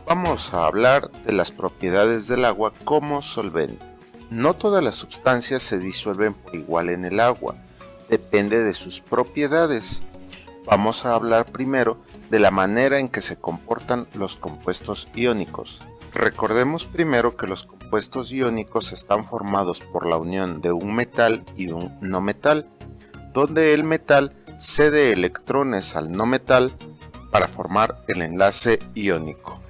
Vamos a hablar de las propiedades del agua como solvente. No todas las sustancias se disuelven por igual en el agua, depende de sus propiedades. Vamos a hablar primero de la manera en que se comportan los compuestos iónicos. Recordemos primero que los compuestos iónicos están formados por la unión de un metal y un no metal, donde el metal cede electrones al no metal para formar el enlace iónico.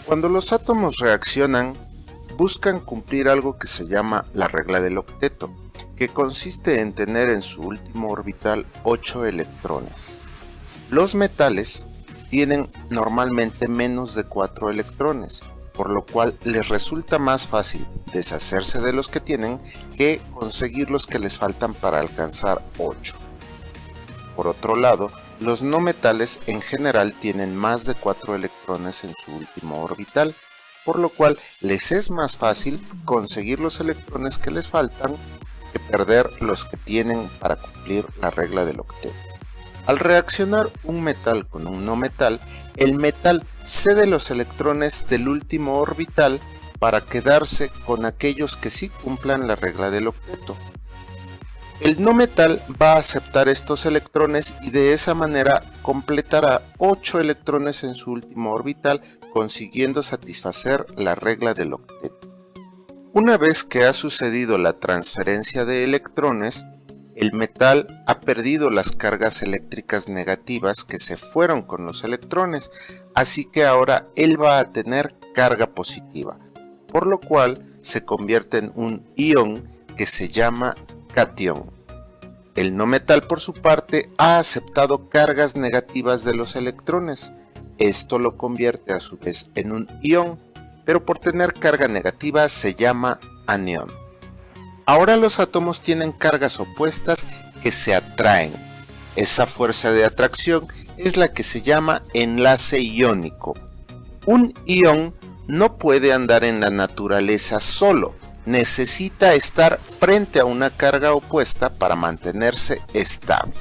Cuando los átomos reaccionan, buscan cumplir algo que se llama la regla del octeto, que consiste en tener en su último orbital 8 electrones. Los metales tienen normalmente menos de 4 electrones, por lo cual les resulta más fácil deshacerse de los que tienen que conseguir los que les faltan para alcanzar 8. Por otro lado, los no metales en general tienen más de 4 electrones en su último orbital, por lo cual les es más fácil conseguir los electrones que les faltan que perder los que tienen para cumplir la regla del octeto. Al reaccionar un metal con un no metal, el metal cede los electrones del último orbital para quedarse con aquellos que sí cumplan la regla del octeto. El no metal va a aceptar estos electrones y de esa manera completará 8 electrones en su último orbital, consiguiendo satisfacer la regla del octeto. Una vez que ha sucedido la transferencia de electrones, el metal ha perdido las cargas eléctricas negativas que se fueron con los electrones, así que ahora él va a tener carga positiva, por lo cual se convierte en un ion que se llama catión. El no metal, por su parte, ha aceptado cargas negativas de los electrones. Esto lo convierte a su vez en un ion, pero por tener carga negativa se llama anión. Ahora los átomos tienen cargas opuestas que se atraen. Esa fuerza de atracción es la que se llama enlace iónico. Un ion no puede andar en la naturaleza solo. Necesita estar frente a una carga opuesta para mantenerse estable.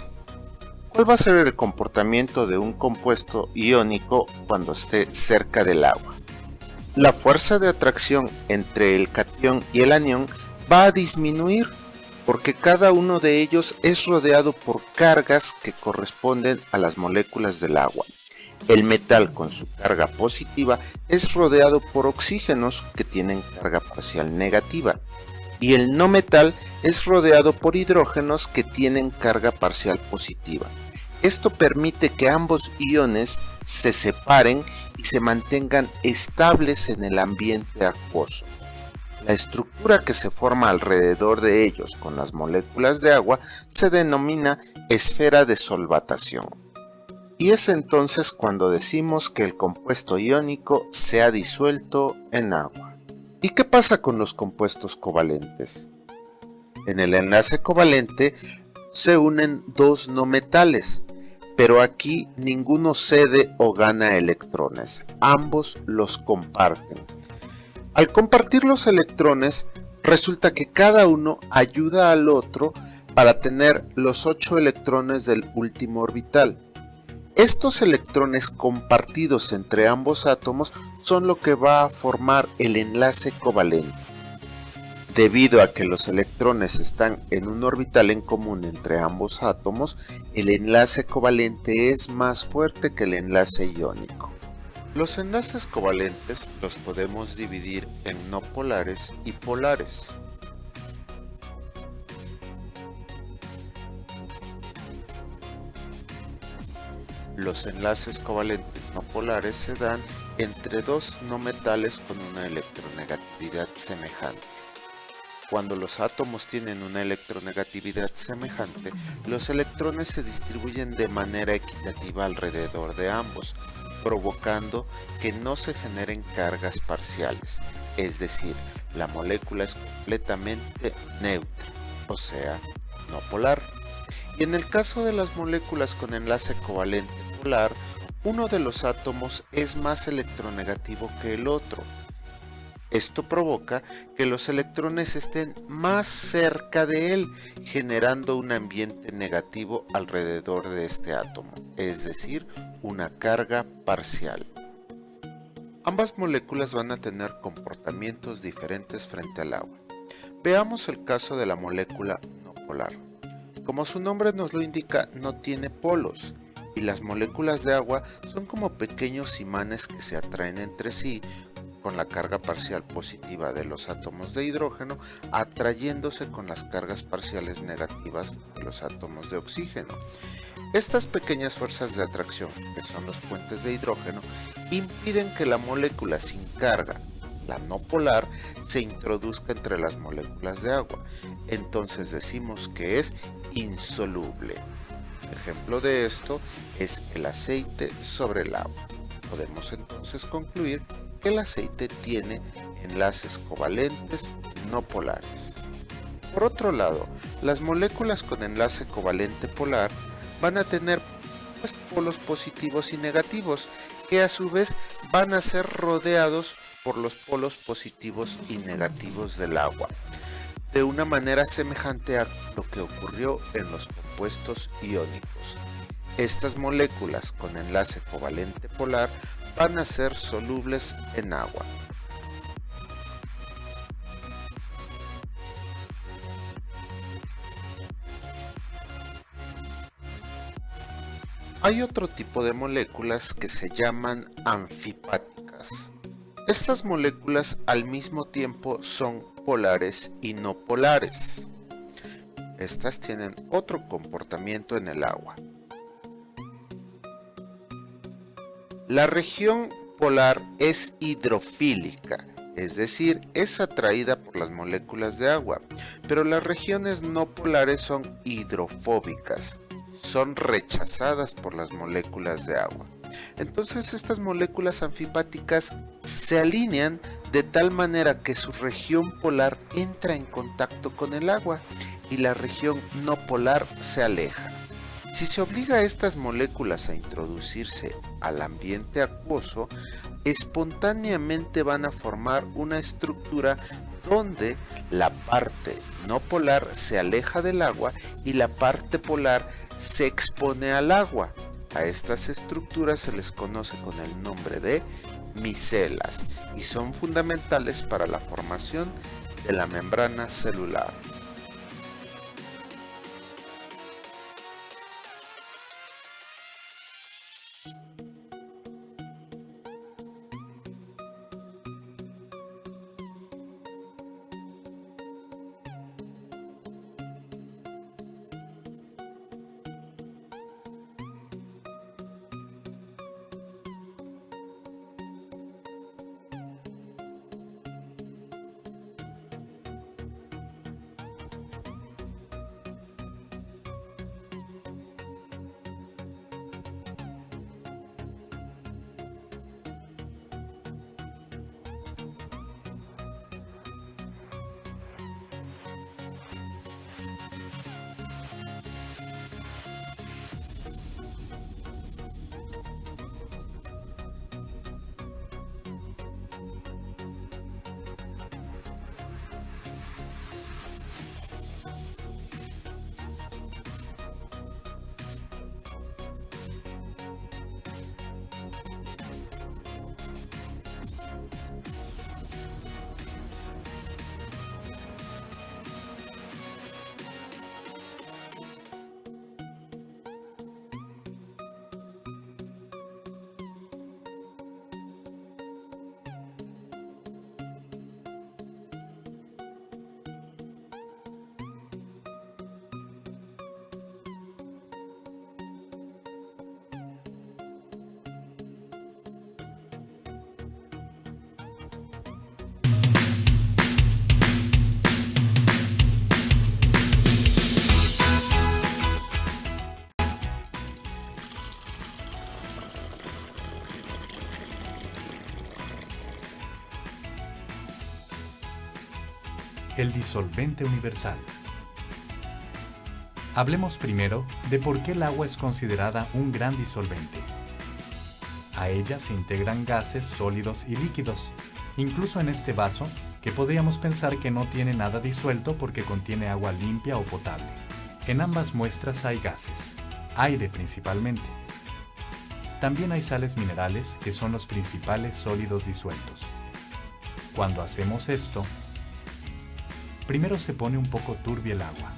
¿Cuál va a ser el comportamiento de un compuesto iónico cuando esté cerca del agua? La fuerza de atracción entre el catión y el anión va a disminuir porque cada uno de ellos es rodeado por cargas que corresponden a las moléculas del agua. El metal con su carga positiva es rodeado por oxígenos que tienen carga parcial negativa y el no metal es rodeado por hidrógenos que tienen carga parcial positiva. Esto permite que ambos iones se separen y se mantengan estables en el ambiente acuoso. La estructura que se forma alrededor de ellos con las moléculas de agua se denomina esfera de solvatación. Y es entonces cuando decimos que el compuesto iónico se ha disuelto en agua. ¿Y qué pasa con los compuestos covalentes? En el enlace covalente se unen dos no metales, pero aquí ninguno cede o gana electrones, ambos los comparten. Al compartir los electrones, resulta que cada uno ayuda al otro para tener los 8 electrones del último orbital. Estos electrones compartidos entre ambos átomos son lo que va a formar el enlace covalente. Debido a que los electrones están en un orbital en común entre ambos átomos, el enlace covalente es más fuerte que el enlace iónico. Los enlaces covalentes los podemos dividir en no polares y polares. Los enlaces covalentes no polares se dan entre dos no metales con una electronegatividad semejante. Cuando los átomos tienen una electronegatividad semejante, los electrones se distribuyen de manera equitativa alrededor de ambos, provocando que no se generen cargas parciales, es decir, la molécula es completamente neutra, o sea, no polar. Y en el caso de las moléculas con enlace covalente polar, uno de los átomos es más electronegativo que el otro. Esto provoca que los electrones estén más cerca de él, generando un ambiente negativo alrededor de este átomo, es decir, una carga parcial. Ambas moléculas van a tener comportamientos diferentes frente al agua. Veamos el caso de la molécula no polar. Como su nombre nos lo indica, no tiene polos, y las moléculas de agua son como pequeños imanes que se atraen entre sí con la carga parcial positiva de los átomos de hidrógeno, atrayéndose con las cargas parciales negativas de los átomos de oxígeno. Estas pequeñas fuerzas de atracción, que son los puentes de hidrógeno, impiden que la molécula sin carga, la no polar, se introduzca entre las moléculas de agua. Entonces decimos que es insoluble. Ejemplo de esto es el aceite sobre el agua. Podemos entonces concluir que el aceite tiene enlaces covalentes no polares. Por otro lado, las moléculas con enlace covalente polar van a tener polos positivos y negativos, que a su vez van a ser rodeados por los polos positivos y negativos del agua, de una manera semejante a lo que ocurrió en los compuestos iónicos. Estas moléculas con enlace covalente polar van a ser solubles en agua. Hay otro tipo de moléculas que se llaman anfipáticas. Estas moléculas al mismo tiempo son polares y no polares. Estas tienen otro comportamiento en el agua. La región polar es hidrofílica, es decir, es atraída por las moléculas de agua, pero las regiones no polares son hidrofóbicas, son rechazadas por las moléculas de agua. Entonces estas moléculas anfipáticas se alinean de tal manera que su región polar entra en contacto con el agua y la región no polar se aleja. Si se obliga a estas moléculas a introducirse al ambiente acuoso, espontáneamente van a formar una estructura donde la parte no polar se aleja del agua y la parte polar se expone al agua. A estas estructuras se les conoce con el nombre de micelas y son fundamentales para la formación de la membrana celular. El disolvente universal. Hablemos primero de por qué el agua es considerada un gran disolvente. A ella se integran gases sólidos y líquidos, Incluso en este vaso, que podríamos pensar que no tiene nada disuelto porque contiene agua limpia o potable. En ambas muestras hay gases, aire principalmente. También hay sales minerales que son los principales sólidos disueltos. Cuando hacemos esto, primero se pone un poco turbia el agua.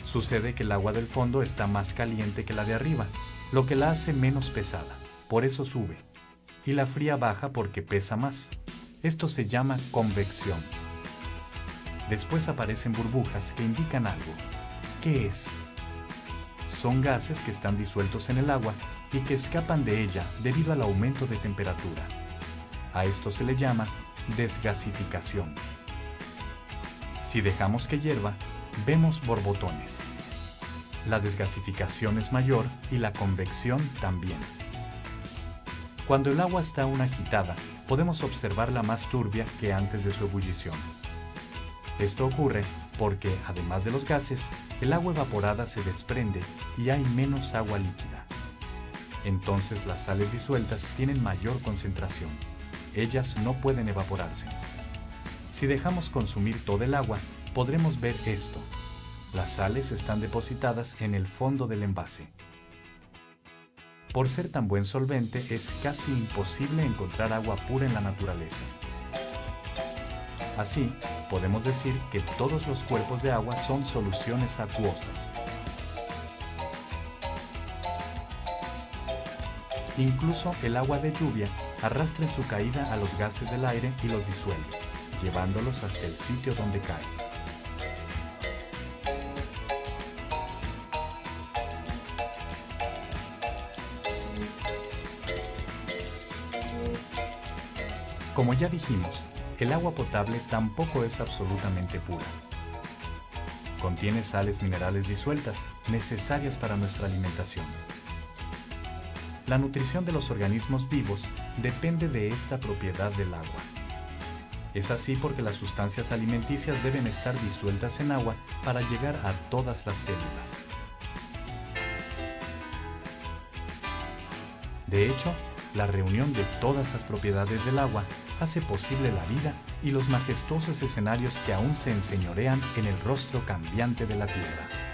Sucede que el agua del fondo está más caliente que la de arriba, lo que la hace menos pesada, por eso sube. Y la fría baja porque pesa más. Esto se llama convección. Después aparecen burbujas que indican algo. ¿Qué es? Son gases que están disueltos en el agua y que escapan de ella debido al aumento de temperatura. A esto se le llama desgasificación. Si dejamos que hierva, vemos borbotones. La desgasificación es mayor y la convección también. Cuando el agua está aún agitada, podemos observarla más turbia que antes de su ebullición. Esto ocurre porque, además de los gases, el agua evaporada se desprende y hay menos agua líquida. Entonces las sales disueltas tienen mayor concentración. Ellas no pueden evaporarse. Si dejamos consumir todo el agua, podremos ver esto. Las sales están depositadas en el fondo del envase. Por ser tan buen solvente, es casi imposible encontrar agua pura en la naturaleza. Así, podemos decir que todos los cuerpos de agua son soluciones acuosas. Incluso el agua de lluvia arrastra en su caída a los gases del aire y los disuelve, llevándolos hasta el sitio donde cae. Como ya dijimos, el agua potable tampoco es absolutamente pura. Contiene sales minerales disueltas, necesarias para nuestra alimentación. La nutrición de los organismos vivos depende de esta propiedad del agua. Es así porque las sustancias alimenticias deben estar disueltas en agua para llegar a todas las células. De hecho, la reunión de todas las propiedades del agua hace posible la vida y los majestuosos escenarios que aún se enseñorean en el rostro cambiante de la Tierra.